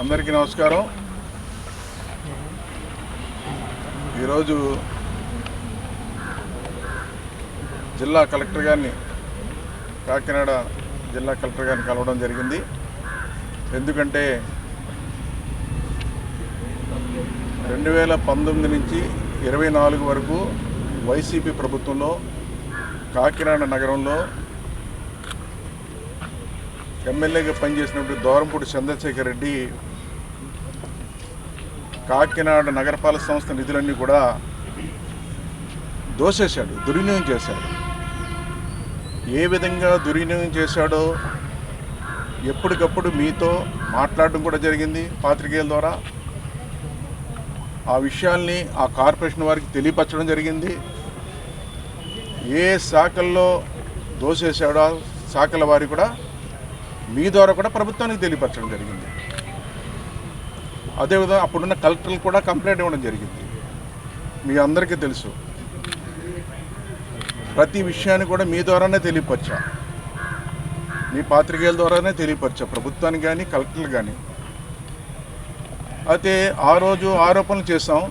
అందరికీ నమస్కారం. ఈరోజు జిల్లా కలెక్టర్ గారిని కాకినాడ జిల్లా కలెక్టర్ గారిని కలవడం జరిగింది. ఎందుకంటే 2019 నుంచి 24 వరకు వైసీపీ ప్రభుత్వంలో కాకినాడ నగరంలో ఎమ్మెల్యేగా పనిచేసినప్పుడు దూరంపూడి చంద్రశేఖర్ రెడ్డి కాకినాడ నగరపాలక సంస్థ నిధులన్నీ కూడా దోసేశాడు, దుర్వినియోగం చేశాడు. ఏ విధంగా దుర్వినియోగం చేశాడో ఎప్పటికప్పుడు మీతో మాట్లాడడం కూడా జరిగింది పాత్రికేయుల ద్వారా. ఆ విషయాల్ని ఆ కార్పొరేషన్ వారికి తెలియపరచడం జరిగింది. ఏ శాఖల్లో దోసేశాడో శాఖల వారికి కూడా మీ ద్వారా కూడా ప్రభుత్వానికి తెలియపరచడం జరిగింది. అదేవిధంగా అప్పుడున్న కలెక్టర్లు కూడా కంప్లైంట్ ఇవ్వడం జరిగింది. మీ అందరికీ తెలుసు, ప్రతి విషయాన్ని కూడా మీ ద్వారానే తెలియపరచా, మీ పాత్రికేయుల ద్వారానే తెలియపరచా ప్రభుత్వానికి కానీ కలెక్టర్లు కానీ. అయితే ఆ రోజు ఆరోపణలు చేసాం,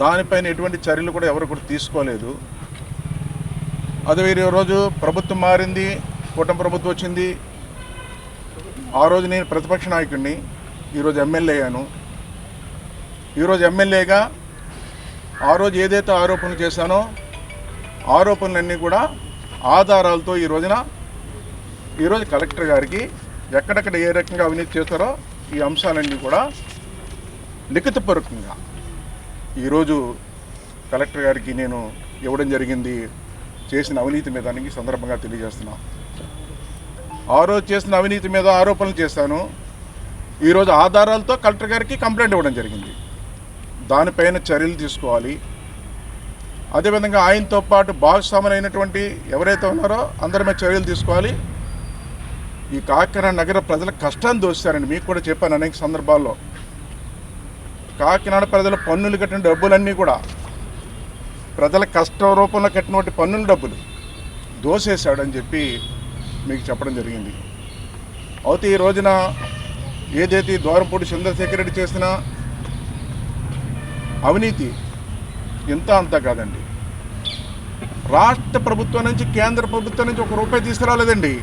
దానిపైన ఎటువంటి చర్యలు కూడా ఎవరు కూడా తీసుకోలేదు. అదే ఈరోజు ప్రభుత్వం మారింది, కూటమి ప్రభుత్వం వచ్చింది. ఆ రోజు నేను ప్రతిపక్ష నాయకుడిని, ఈరోజు ఎమ్మెల్యే అయ్యాను. ఈరోజు ఎమ్మెల్యేగా ఆ రోజు ఏదైతే ఆరోపణలు చేశానో ఆరోపణలన్నీ కూడా ఆధారాలతో ఈరోజు కలెక్టర్ గారికి ఎక్కడెక్కడ ఏ రకంగా అవినీతి చేస్తారో ఈ అంశాలన్నీ కూడా లిఖితపూర్వకంగా ఈరోజు కలెక్టర్ గారికి నేను ఇవ్వడం జరిగింది. చేసిన అవినీతి మీద ఈ సందర్భంగా తెలియజేస్తున్నా. ఆ రోజు చేసిన అవినీతి మీద ఆరోపణలు చేశాను. ఈరోజు ఆధారాలతో కలెక్టర్ గారికి కంప్లైంట్ ఇవ్వడం జరిగింది. దానిపైన చర్యలు తీసుకోవాలి. అదేవిధంగా ఆయనతో పాటు భాగస్వాములైనటువంటి ఎవరైతే ఉన్నారో అందరి మీద చర్యలు తీసుకోవాలి. ఈ కాకినాడ నగర ప్రజల కష్టాన్ని దోస్తారండి. మీకు కూడా చెప్పాను అనేక సందర్భాల్లో. కాకినాడ ప్రజల పన్నులు కట్టిన డబ్బులన్నీ కూడా ప్రజల కష్ట రూపంలో కట్టినటువంటి పన్నుల డబ్బులు దోసేశాడని చెప్పి మీకు చెప్పడం జరిగింది. అయితే ఈ రోజున ఏదైతే దూరంపూడి చంద్రశేఖర్ రెడ్డి చేసిన అవినీతి ఇంత అంతా కాదండి. రాష్ట్ర ప్రభుత్వం నుంచి కేంద్ర ప్రభుత్వం నుంచి ₹1 తీసుకురాలేదండి.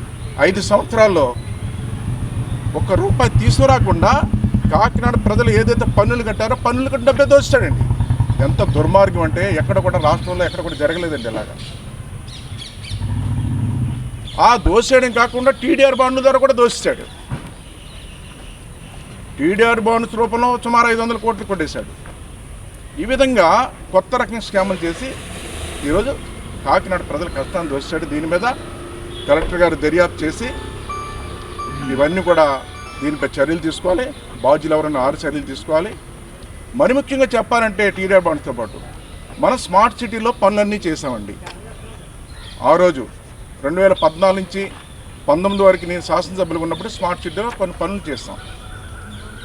5 సంవత్సరాల్లో ₹1 తీసుకురాకుండా కాకినాడ ప్రజలు ఏదైతే పన్నులు కట్టారో పన్నులు కట్టిన డబ్బే దోస్తాడండి. ఎంత దుర్మార్గం అంటే ఎక్కడ కూడా రాష్ట్రంలో ఎక్కడ కూడా జరగలేదండి ఇలాగా. ఆ దోసేయడం కాకుండా టీడీఆర్ బాండ్ల ద్వారా కూడా దోస్తాడు. టీడీఆర్ బాండ్స్ రూపంలో సుమారు 500 కోట్లు కొట్టేశాడు. ఈ విధంగా కొత్త రకం స్కాములు చేసి ఈరోజు కాకినాడ ప్రజల కష్టాన్ని దోస్తాడు. దీని మీద కలెక్టర్ గారు దర్యాప్తు చేసి ఇవన్నీ కూడా దీనిపై చర్యలు తీసుకోవాలి. బాధ్యులు ఎవరైనా 6 చర్యలు తీసుకోవాలి. మరి ముఖ్యంగా చెప్పాలంటే టీడీఆర్ బాండ్స్తో పాటు మనం స్మార్ట్ సిటీలో పనులన్నీ చేసామండి. ఆ రోజు 2014 నుంచి 19 వరకు నేను శాసనసభ్యులు ఉన్నప్పుడు స్మార్ట్ సిటీలో కొన్ని పనులు చేస్తాం.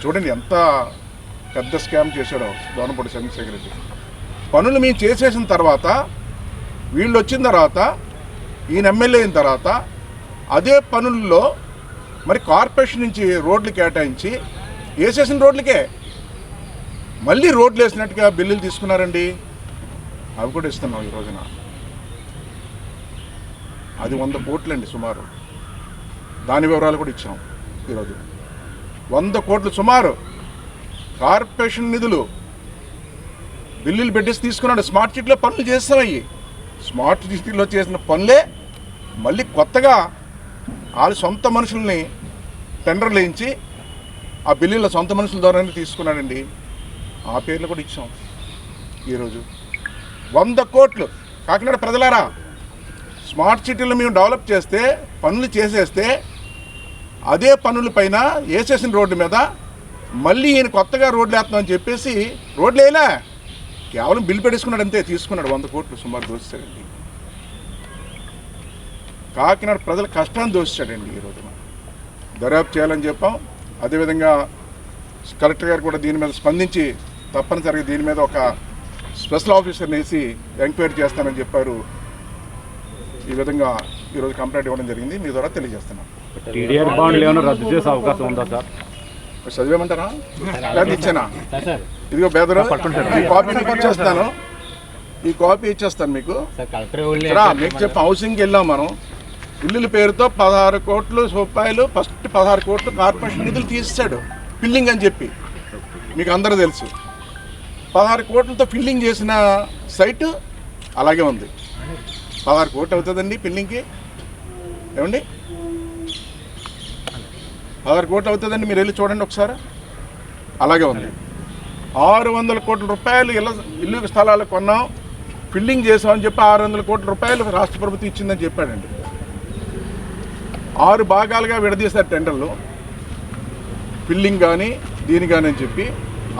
చూడండి ఎంత పెద్ద స్కామ్ చేశాడో దూరంపూడి చంద్రశేఖర్ రెడ్డి. పనులు మేము చేసేసిన తర్వాత వీళ్ళు వచ్చిన తర్వాత ఈయన ఎమ్మెల్యే అయిన తర్వాత అదే పనుల్లో మరి కార్పొరేషన్ నుంచి రోడ్లు కేటాయించి వేసేసిన రోడ్లకే మళ్ళీ రోడ్లు వేసినట్టుగా బిల్లులు తీసుకున్నారండి. అవి కూడా ఇస్తున్నాం ఈ రోజున. అది 100 కోట్లండి సుమారు. దాని వివరాలు కూడా ఇచ్చాం. ఈరోజు 100 కోట్లు సుమారు కార్పొరేషన్ నిధులు బిల్లులు పెట్టేసి తీసుకున్నాడు. స్మార్ట్ సిటీలో పనులు చేస్తామయ్యి. స్మార్ట్ సిటీలో చేసిన పనులే మళ్ళీ కొత్తగా వాళ్ళ సొంత మనుషుల్ని టెండర్లు వేయించి ఆ బిల్లుల సొంత మనుషుల ద్వారానే తీసుకున్నాడండి. ఆ పేర్లు కూడా ఇచ్చాం. ఈరోజు 100 కోట్లు కాకినాడ ప్రజలారా, స్మార్ట్ సిటీలో మేము డెవలప్ చేస్తే పనులు చేసేస్తే అదే పనుల పైన వేసేసిన రోడ్డు మీద మళ్ళీ ఈయన కొత్తగా రోడ్లు వేస్తామని చెప్పేసి రోడ్లు వేయలే, కేవలం బిల్లు పెట్టేసుకున్నాడు అంతే. తీసుకున్నాడు 100 కోట్లు సుమారు దోస్తాడండి. కాకినాడ ప్రజల కష్టాన్ని దోస్తాడండి. ఈరోజు దర్యాప్తు చేయాలని చెప్పాం. అదేవిధంగా కలెక్టర్ గారు కూడా దీని మీద స్పందించి తప్పనిసరిగా దీని మీద ఒక స్పెషల్ ఆఫీసర్ని వేసి ఎంక్వైరీ చేస్తానని చెప్పారు. ఈ విధంగా ఈరోజు కంప్లైంట్ ఇవ్వడం జరిగింది. మీ ద్వారా తెలియజేస్తున్నాను. టీడీఆర్ బాండ్లు ఏమైనా రద్దు చేసే అవకాశం ఉందా సార్? చదివేమంటారా? ఇచ్చానా? ఇదిగో బేదరు ఈ కాపీ మీకు ఇచ్చేస్తాను, ఈ కాపీ ఇచ్చేస్తాను మీకు. మీకు చెప్పి హౌసింగ్కి వెళ్ళాం మనం. ఇల్లుల పేరుతో 16 కోట్ల రూపాయలు ఫస్ట్ 16 కోట్లు కార్పొరేషన్ నిధులు తీసాడు ఫిల్లింగ్ అని చెప్పి, మీకు అందరూ తెలుసు. 16 కోట్లతో ఫిల్లింగ్ చేసిన సైటు అలాగే ఉంది. 16 కోట్లు అవుతుందండి ఫిల్లింగ్కి, ఏమండి? 16 కోట్లు అవుతుందండి, మీరు వెళ్ళి చూడండి ఒకసారి. అలాగే ఉంది. 600 కోట్ల రూపాయలు ఇల్లు స్థలాలు కొన్నాం, ఫిల్లింగ్ చేసామని చెప్పి 600 కోట్ల రూపాయలు రాష్ట్ర ప్రభుత్వం ఇచ్చిందని చెప్పాడండి. 6 భాగాలుగా విడదీశారు టెండర్లు, ఫిల్లింగ్ కానీ దీని కానీ అని చెప్పి,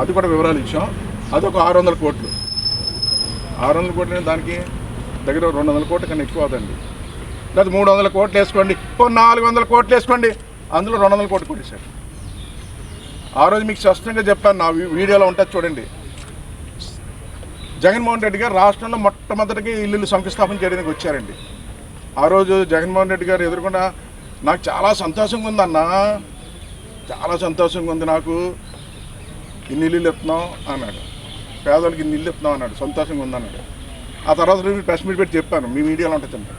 అది కూడా వివరాలు ఇచ్చాం. అదొక 600 కోట్లు. 600 కోట్లు దానికి దగ్గర 200 కోట్ల కన్నా ఎక్కువ అవుతుంది. లేదా 300 కోట్లు వేసుకోండి, 400 కోట్లు వేసుకోండి, అందులో 200 కోట్లు కొట్టేశాడు. ఆ రోజు మీకు స్పష్టంగా చెప్పాను, నా వీడియోలో ఉంటుంది చూడండి. జగన్మోహన్ రెడ్డి గారు రాష్ట్రంలో మొట్టమొదటిగా ఇల్లు శంకుస్థాపన చేయడానికి వచ్చారండి. ఆ రోజు జగన్మోహన్ రెడ్డి గారు ఎదుర్కొన్న నాకు చాలా సంతోషంగా ఉందన్న, చాలా సంతోషంగా ఉంది నాకు, ఇన్ని ఇల్లు ఇస్తున్నాం అన్నాడు, పేదవాళ్ళకి ఇన్ని ఇల్లు ఇస్తున్నాం అన్నాడు, సంతోషంగా ఉందన్నాడు. ఆ తర్వాత ప్రెస్ మీట్ పెట్టి చెప్పాను, మీ మీడియాలో ఉంటుంది,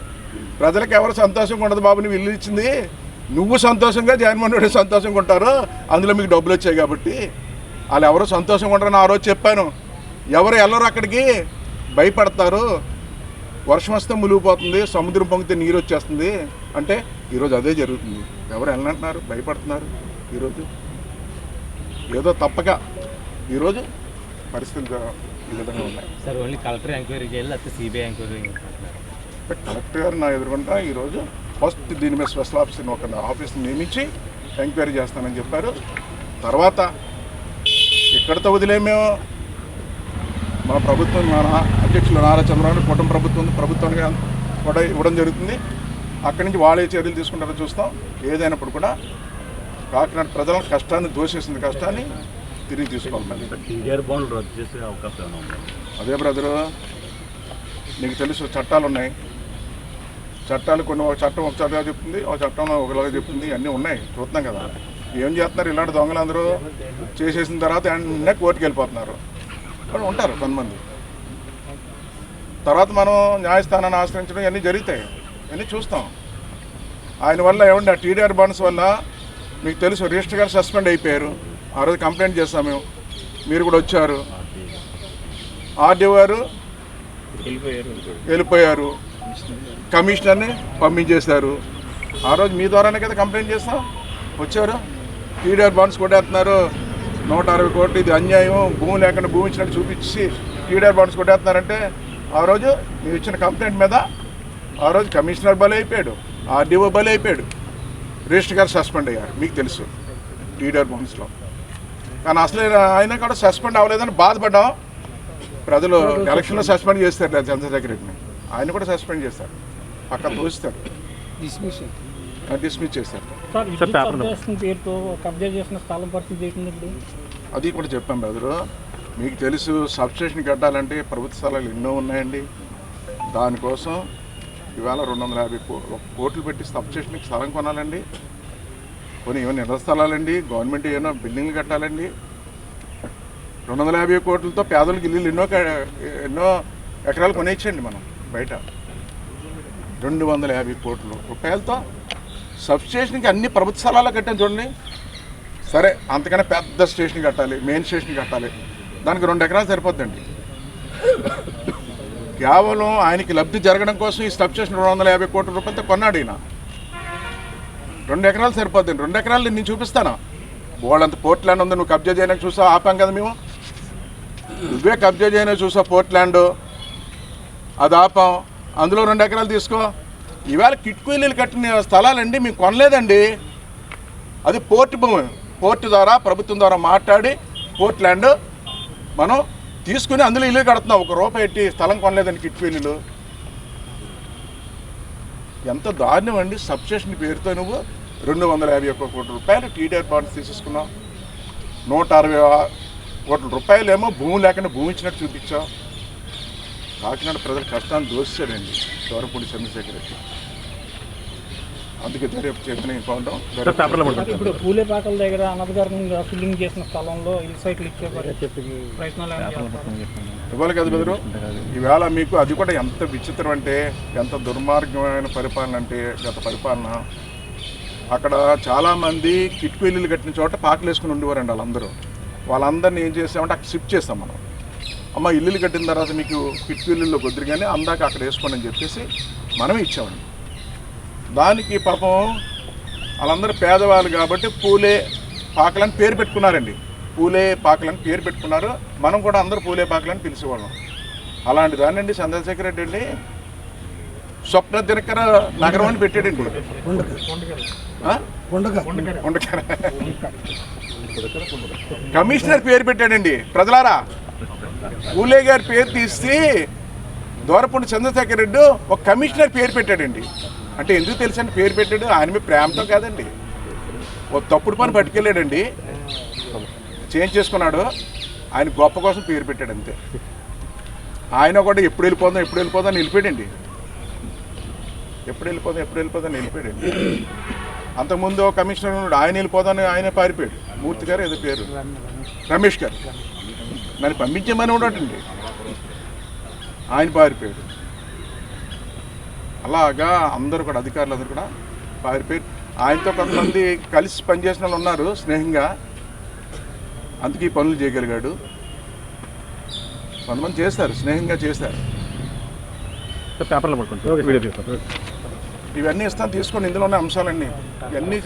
ప్రజలకు ఎవరు సంతోషంగా ఉండదు బాబు, నువ్వు ఇల్లు ఇచ్చింది, నువ్వు సంతోషంగా జగన్మోహన్ రెడ్డి సంతోషంగా ఉంటారు, అందులో మీకు డబ్బులు వచ్చాయి కాబట్టి. వాళ్ళు ఎవరు సంతోషంగా ఉంటారని ఆ రోజు చెప్పాను. ఎవరు వెళ్ళరు అక్కడికి, భయపడతారు, వర్షం వస్తే మునిగిపోతుంది, సముద్రం పొంగితే నీరు వచ్చేస్తుంది అంటే ఈరోజు అదే జరుగుతుంది. ఎవరు వెళ్ళనంటున్నారు, భయపడుతున్నారు. ఈరోజు ఏదో తప్పక ఈరోజు పరిస్థితులు ఈ విధంగా ఉన్నాయి. సార్ ఓన్లీ కలెక్టర్ ఎంక్వైరీ చేయాలి, లేకపోతే సిబిఐ ఎంక్వైరీ? కలెక్టర్ గారు నా ఎదుర్కొంటా ఈరోజు ఫస్ట్ దీని మీద స్పెషల్ ఆఫీసర్ని ఒక ఆఫీస్ని నియమించి ఎంక్వైరీ చేస్తానని చెప్పారు. తర్వాత ఇక్కడితో వదిలేమేమో మన ప్రభుత్వం, మన అధ్యక్షులు నారా చంద్రబాబు కుటుంబ ప్రభుత్వానికి కూడా ఇవ్వడం జరుగుతుంది. అక్కడి నుంచి వాళ్ళే చర్యలు తీసుకుంటారో చూస్తాం. ఏదైనప్పుడు కూడా కాకినాడ ప్రజల కష్టాన్ని, దోషేసిన కష్టాన్ని తిరిగి తీసుకోవాలి. టీడీఆర్ బాండ్లు రద్దు చేసే అవకాశం ఉందా? అదే బ్రదరు, నీకు తెలుసు చట్టాలు ఉన్నాయి. చట్టాలు కొన్ని ఒక చట్టం ఒక చట్టంగా చెప్తుంది, ఒక చట్టం ఒకలాగా చెప్తుంది, అన్నీ ఉన్నాయి, చూస్తున్నాం కదా. ఏం చేస్తున్నారు ఇలాంటి దొంగలు అందరూ? చేసేసిన తర్వాత వెంటనే కోర్టుకు వెళ్ళిపోతున్నారు. వాళ్ళు ఉంటారు కొంతమంది. తర్వాత మనం న్యాయస్థానాన్ని ఆశ్రయించడం ఇవన్నీ జరుగుతాయి, ఇవన్నీ చూస్తాం. ఆయన వల్ల ఏమండి ఆ టీడీఆర్ బాండ్స్ వల్ల మీకు తెలుసు రిజిస్టర్ గారు సస్పెండ్ అయిపోయారు. ఆ రోజు కంప్లైంట్ చేస్తాం మేము, మీరు కూడా వచ్చారు. ఆర్డీఓ గారు వెళ్ళిపోయారు, కమిషనర్ని పంపించేశారు. ఆ రోజు మీ ద్వారానే కదా కంప్లైంట్ చేస్తాం, వచ్చారు. టీడీఆర్ బాండ్స్ కొట్టేస్తున్నారు, 160 కోట్లు, ఇది అన్యాయం, భూమి లేకుండా భూమి ఇచ్చినట్టు చూపించి టీడీఆర్ బాండ్స్ కొట్టేస్తున్నారంటే ఆ రోజు మీరు ఇచ్చిన కంప్లైంట్ మీద ఆ రోజు కమిషనర్ బలి అయిపోయాడు, ఆర్డీఓ బలి అయిపోయాడు, రిజిస్టర్ గారు సస్పెండ్ అయ్యారు. మీకు తెలుసు టీడీఆర్ బాండ్స్లో. కానీ అసలు ఆయన కూడా సస్పెండ్ అవ్వలేదని బాధపడ్డాం. ప్రజలు ఎలక్షన్లో సస్పెండ్ చేస్తారు చంద్రశేఖర్ రెడ్డిని, ఆయన కూడా సస్పెండ్ చేస్తారు, పక్కన తోస్తారు, డిస్మిస్ చేస్తారు. అది కూడా చెప్పాం బ్రదరు. మీకు తెలుసు సబ్స్టేషన్ కట్టాలంటే ప్రభుత్వ స్థలాలు ఎన్నో ఉన్నాయండి. దానికోసం ఇవాళ 250 కోట్లు పెట్టి సబ్స్టేషన్కి స్థలం కొనాలండి. కొన్ని ఏమైనా ఇళ్ల స్థలాలండి, గవర్నమెంట్ ఏమైనా బిల్డింగ్లు కట్టాలండి. 250 కోట్లతో పేదలకు ఇల్లు ఎన్నో ఎకరాలు కొనేయచ్చండి మనం బయట. 250 కోట్ల రూపాయలతో సబ్స్టేషన్కి అన్ని ప్రభుత్వ స్థలాలు కట్టాను చూడండి. సరే అంతకన్నా పెద్ద స్టేషన్ కట్టాలి, మెయిన్ స్టేషన్ కట్టాలి, దానికి 2 ఎకరాలు సరిపోద్దండి. కేవలం ఆయనకి లబ్ధి జరగడం కోసం ఈ సబ్స్టేషన్ 250 కోట్ల రూపాయలతో కొన్నాడు ఈయన. 2 ఎకరాలు సరిపోద్దండి. 2 ఎకరాలు నేను చూపిస్తాను. బోళ్ళంత పోర్ట్ ల్యాండ్ ఉంది, నువ్వు కబ్జా చేయడానికి చూసావు, ఆపాం కదా మేము. నువ్వే కబ్జా చేయడానికి చూసావు పోర్ట్ ల్యాండ్, అది ఆపాం. అందులో 2 ఎకరాలు తీసుకో. ఈవేళ కిట్కూలీలు కట్టిన స్థలాలండి మేము కొనలేదండి, అది పోర్టు భూమి. పోర్టు ద్వారా ప్రభుత్వం ద్వారా మాట్లాడి పోర్ట్ ల్యాండ్ మనం తీసుకుని అందులో ఇల్లు కడుతున్నాం. 1 రూపాయి పెట్టి స్థలం కొనలేదండి కిట్కూలీలు. ఎంత దారుణం అండి. సబ్స్టేషన్ పేరుతో నువ్వు 251 కోట్ల రూపాయలు టీడీఆర్ బాండ్స్ తీసేసుకున్నావు. 160 కోట్ల రూపాయలు ఏమో భూమి లేకుండా భూమి ఇచ్చినట్టు చూపించావు. కాకినాడ ప్రజల కష్టాన్ని దోషించాడండి దూరపూడి చంద్రశేఖర్ రెడ్డి. అందుకే దర్యాప్తు చేతనే పోవడం ఇప్పుడు పూలేపాకల దగ్గర అనధికారికంగా ఫిల్లింగ్ చేసిన స్థలంలో ఈ సైట్లు ఇచ్చే ప్రయత్నాలు ఏమైనా చేస్తారా? ఇవ్వాలి కదా బెదరు. ఈవేళ మీకు అది కూడా ఎంత విచిత్రం అంటే, ఎంత దుర్మార్గమైన పరిపాలన అంటే గత పరిపాలన. అక్కడ చాలామంది కిట్కు ఇల్లులు కట్టిన చోట పాకలు వేసుకుని ఉండేవారండి వాళ్ళందరూ. వాళ్ళందరినీ ఏం చేసామంటే అక్కడ షిఫ్ట్ చేస్తాం మనం. అమ్మ ఇల్లులు కట్టిన తర్వాత మీకు కిట్కు ఇల్లుల్లో కుదిరి కానీ అందాక అక్కడ వేసుకోండి అని చెప్పేసి మనమే ఇచ్చామండి. దానికి పాపం వాళ్ళందరూ పేదవాళ్ళు కాబట్టి పూలే పాకలని పేరు పెట్టుకున్నారండి. పూలే పాకలని పేరు పెట్టుకున్నారు. మనం కూడా అందరూ పూలే పాకలని పిలిచేవాళ్ళం. అలాంటి దాన్ని అండి చంద్రశేఖర్ రెడ్డి అండి స్వప్న దినకర నగరం అని పెట్టాడండి. ఉండకర కమిషనర్ పేరు పెట్టాడండి. ప్రజలారా, పూలే గారి పేరు తీసి దూరపుండి చంద్రశేఖర్ రెడ్డి ఒక కమిషనర్ పేరు పెట్టాడండి. అంటే ఎందుకు తెలుసండి పేరు పెట్టాడు? ఆయన మీద ప్రేమతో కాదండి. ఒక తప్పుడు పని పట్టుకెళ్ళాడండి, చేంజ్ చేసుకున్నాడు. ఆయన గొప్ప కోసం పేరు పెట్టాడు అంతే. ఆయన కూడా ఎప్పుడు వెళ్ళిపోదాం అని వెళ్ళిపోయాడండి. ఎప్పుడు వెళ్ళిపోదాం వెళ్ళిపోయాడండి. అంతకుముందు కమిషనర్ ఉన్నాడు, ఆయన వెళ్ళిపోదాన్ని ఆయనే పారిపోయాడు. మూర్తి గారు ఏదో పేరు, రమేష్ గారు, నన్ను పంపించమని ఉండటండి, ఆయన పారిపోయాడు. అలాగా అందరూ కూడా అధికారులు అందరూ కూడా పారిపోయారు. ఆయనతో కొంతమంది కలిసి పనిచేసిన వాళ్ళు ఉన్నారు స్నేహంగా, అందుకే ఈ పనులు చేయగలిగాడు. కొంతమంది చేస్తారు, స్నేహంగా చేస్తారు. పేపర్లో పడుతుంది వీడియో తీస్తాను. ఇవన్నీ ఇస్తాను, తీసుకోండి. ఇందులో ఉన్న అంశాలన్నీ ఇవన్నీ